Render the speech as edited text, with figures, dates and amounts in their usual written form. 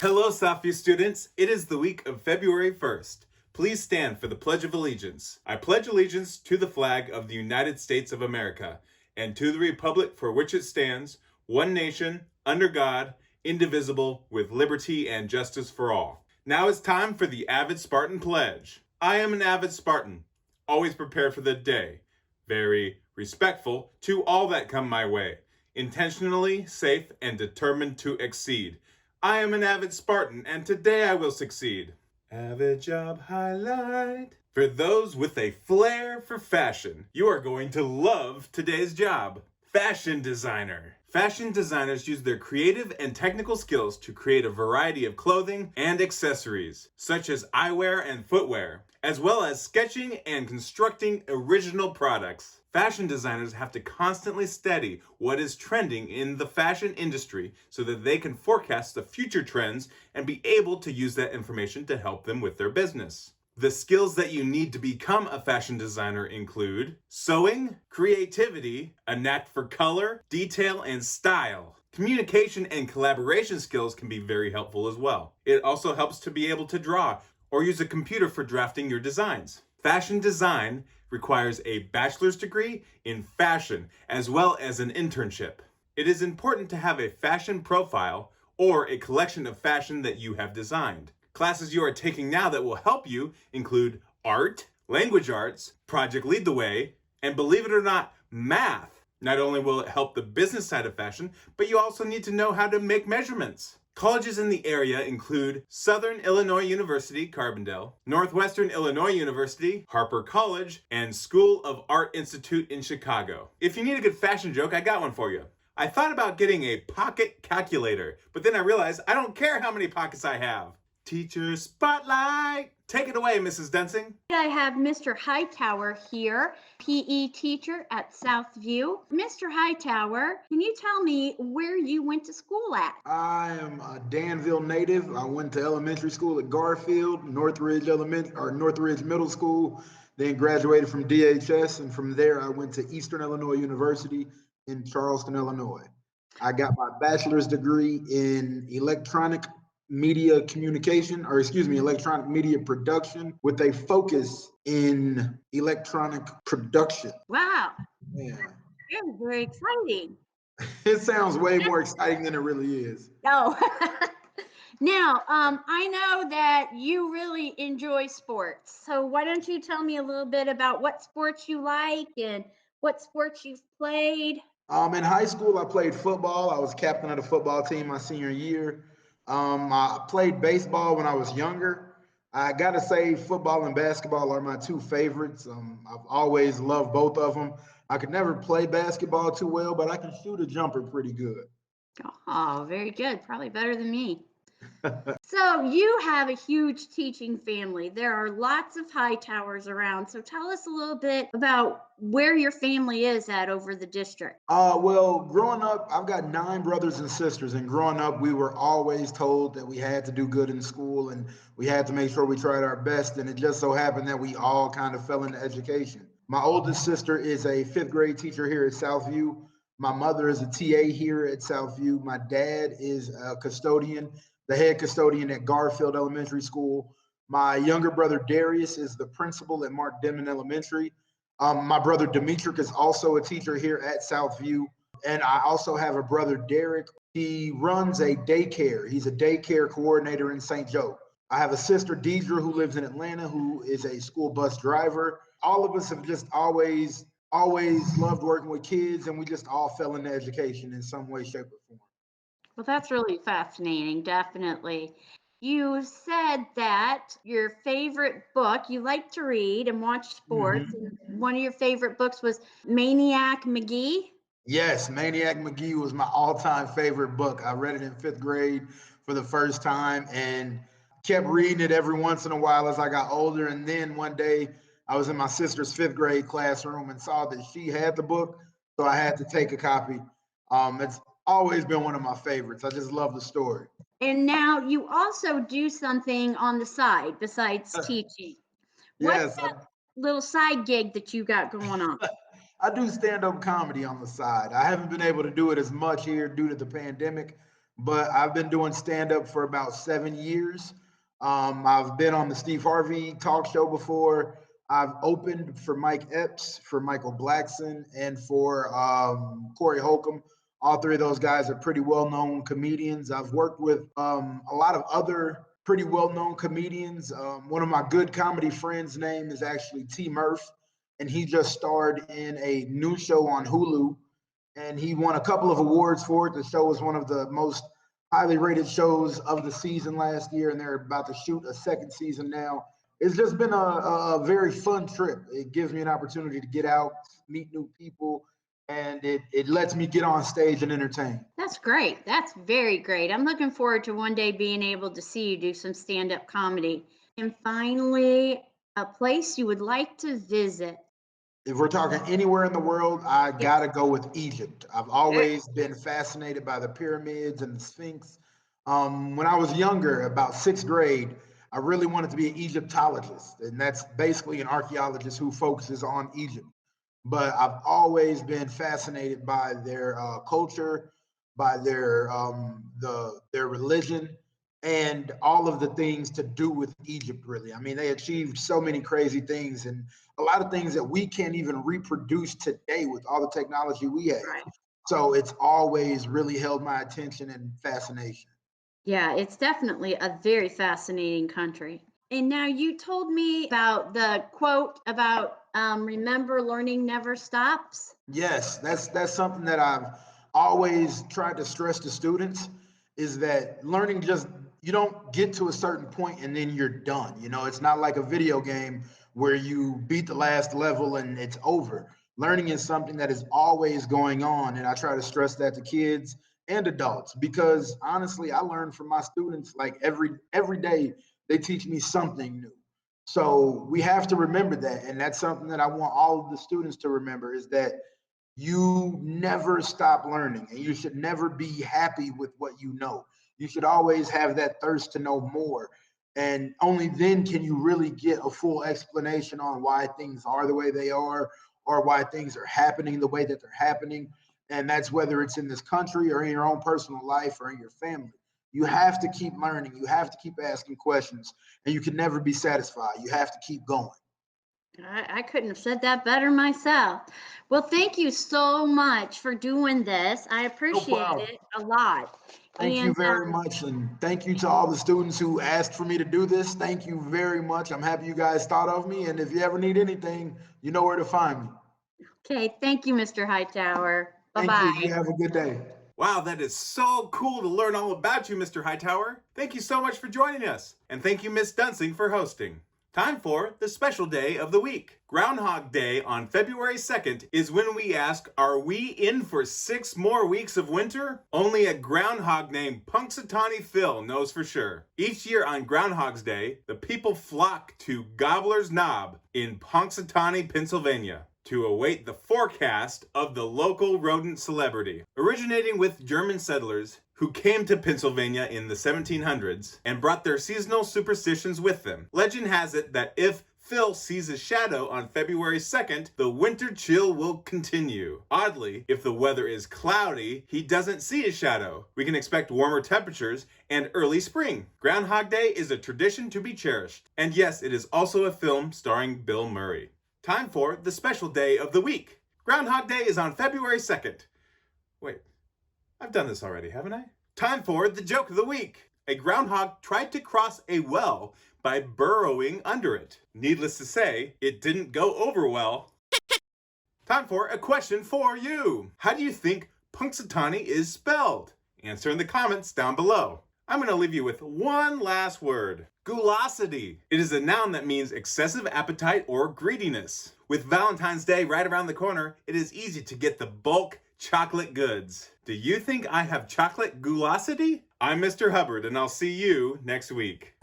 Hello, SVUE students. It is the week of February 1st. Please stand for the Pledge of Allegiance. I pledge allegiance to the flag of the United States of America and to the republic for which it stands, one nation, under God, indivisible, with liberty and justice for all. Now it's time for the Avid Spartan Pledge. I am an avid Spartan, always prepared for the day, very respectful to all that come my way, intentionally safe and determined to exceed. I am an avid Spartan, and today I will succeed. Avid job highlight. For those with a flair for fashion, you are going to love today's job. Fashion designer. Fashion designers use their creative and technical skills to create a variety of clothing and accessories, such as eyewear and footwear, as well as sketching and constructing original products. Fashion designers have to constantly study what is trending in the fashion industry so that they can forecast the future trends and be able to use that information to help them with their business. The skills that you need to become a fashion designer include sewing, creativity, a knack for color, detail, and style. Communication and collaboration skills can be very helpful as well. It also helps to be able to draw or use a computer for drafting your designs. Fashion design requires a bachelor's degree in fashion as well as an internship. It is important to have a fashion profile or a collection of fashion that you have designed. Classes you are taking now that will help you include art, language arts, Project Lead the Way, and believe it or not, math. Not only will it help the business side of fashion, but you also need to know how to make measurements. Colleges in the area include Southern Illinois University, Carbondale, Northwestern Illinois University, Harper College, and School of Art Institute in Chicago. If you need a good fashion joke, I got one for you. I thought about getting a pocket calculator, but then I realized I don't care how many pockets I have. Teacher Spotlight! Take it away, Mrs. Densing. I have Mr. Hightower here, PE teacher at SVUE. Mr. Hightower, can you tell me where you went to school at? I am a Danville native. I went to elementary school at Garfield, Northridge Middle School, then graduated from DHS, and from there I went to Eastern Illinois University in Charleston, Illinois. I got my bachelor's degree in electronic media production with a focus in electronic production. Wow, Yeah. very, very exciting. It sounds way more exciting than it really is. Oh, now, I know that you really enjoy sports. So why don't you tell me a little bit about what sports you like and what sports you've played? In high school, I played football. I was captain of the football team my senior year. I played baseball when I was younger. I got to say, football and basketball are my two favorites. I've always loved both of them. I could never play basketball too well, but I can shoot a jumper pretty good. Oh, very good. Probably better than me. So you have a huge teaching family. There are lots of Hightowers around. So tell us a little bit about where your family is at over the district. Well, growing up, I've got 9 brothers and sisters, and growing up, we were always told that we had to do good in school and we had to make sure we tried our best. And it just so happened that we all kind of fell into education. My oldest sister is a 5th grade teacher here at Southview. My mother is a TA here at Southview. My dad is a custodian, the head custodian at Garfield Elementary School. My younger brother Darius is the principal at Mark Denman Elementary. My brother Demetric is also a teacher here at Southview. And I also have a brother Derek. He runs a daycare. He's a daycare coordinator in St. Joe. I have a sister Deidre who lives in Atlanta, who is a school bus driver. All of us have just always loved working with kids, and we just all fell into education in some way, shape, or form. Well, that's really fascinating, definitely. You said that your favorite book, you like to read and watch sports. Mhm. And one of your favorite books was Maniac McGee. Yes, Maniac McGee was my all-time favorite book. I read it in 5th grade for the first time and kept reading it every once in a while as I got older. And then one day I was in my sister's 5th grade classroom and saw that she had the book, so I had to take a copy. It's always been one of my favorites. I just love the story. And now you also do something on the side besides teaching. What's Yes, that little side gig that you got going on? I do stand-up comedy on the side. I haven't been able to do it as much here due to the pandemic, but I've been doing stand up for about 7 years. I've been on the Steve Harvey talk show before. I've opened for Mike Epps, for Michael Blackson, and for Corey Holcomb. All three of those guys are pretty well-known comedians. I've worked with a lot of other pretty well-known comedians. One of my good comedy friends' name is actually T. Murph, and he just starred in a new show on Hulu, and he won a couple of awards for it. The show was one of the most highly rated shows of the season last year, and they're about to shoot a second season now. It's just been a very fun trip. It gives me an opportunity to get out, meet new people, and it lets me get on stage and entertain. That's great. That's very great. I'm looking forward to one day being able to see you do some stand-up comedy. And finally, a place you would like to visit. If we're talking anywhere in the world, I Yes. gotta go with Egypt. I've always been fascinated by the pyramids and the Sphinx. When I was younger, about sixth grade, I really wanted to be an Egyptologist, and that's basically an archaeologist who focuses on Egypt. But I've always been fascinated by their culture, by their religion, and all of the things to do with Egypt. Really, I mean, they achieved so many crazy things, and a lot of things that we can't even reproduce today with all the technology we have. Right. So it's always really held my attention and fascination. Yeah, it's definitely a very fascinating country. And now you told me about the quote about remember learning never stops. Yes, that's something that I've always tried to stress to students is that learning just you don't get to a certain point and then you're done. You know, it's not like a video game where you beat the last level and it's over. Learning is something that is always going on, and I try to stress that to kids and adults because honestly, I learn from my students like every day they teach me something new. So we have to remember that, and that's something that I want all of the students to remember is that you never stop learning and you should never be happy with what you know. You should always have that thirst to know more. And only then can you really get a full explanation on why things are the way they are or why things are happening the way that they're happening. And that's whether it's in this country or in your own personal life or in your family. You have to keep learning. You have to keep asking questions, and you can never be satisfied. You have to keep going. I couldn't have said that better myself. Well, thank you so much for doing this. I No appreciate problem. it a lot. Thank you And very much. And thank you to all the students who asked for me to do this. Thank you very much. I'm happy you guys thought of me. And if you ever need anything, you know where to find me. okay, thank you, Mr. Hightower. Bye Thank you. bye. You have a good day. Wow, that is so cool to learn all about you, Mr. Hightower. Thank you so much for joining us. And thank you, Miss Dunsing, for hosting. Time for the special day of the week. Groundhog Day on February 2nd is when we ask, are we in for 6 more weeks of winter? Only a groundhog named Punxsutawney Phil knows for sure. Each year on Groundhog's Day, the people flock to Gobbler's Knob in Punxsutawney, Pennsylvania, to await the forecast of the local rodent celebrity. Originating with German settlers who came to Pennsylvania in the 1700s and brought their seasonal superstitions with them. Legend has it that if Phil sees a shadow on February 2nd, the winter chill will continue. Oddly, if the weather is cloudy, he doesn't see a shadow. We can expect warmer temperatures and early spring. Groundhog Day is a tradition to be cherished. And yes, it is also a film starring Bill Murray. Time for the special day of the week. Groundhog Day is on February 2nd. Wait, I've done this already, haven't I? Time for the joke of the week. A groundhog tried to cross a well by burrowing under it. Needless to say, it didn't go over well. Time for a question for you. How do you think Punxsutawney is spelled? Answer in the comments down below. I'm going to leave you with one last word. Gulosity. It is a noun that means excessive appetite or greediness. With Valentine's Day right around the corner, it is easy to get the bulk chocolate goods. Do you think I have chocolate gulosity? I'm Mr. Hubbard, and I'll see you next week.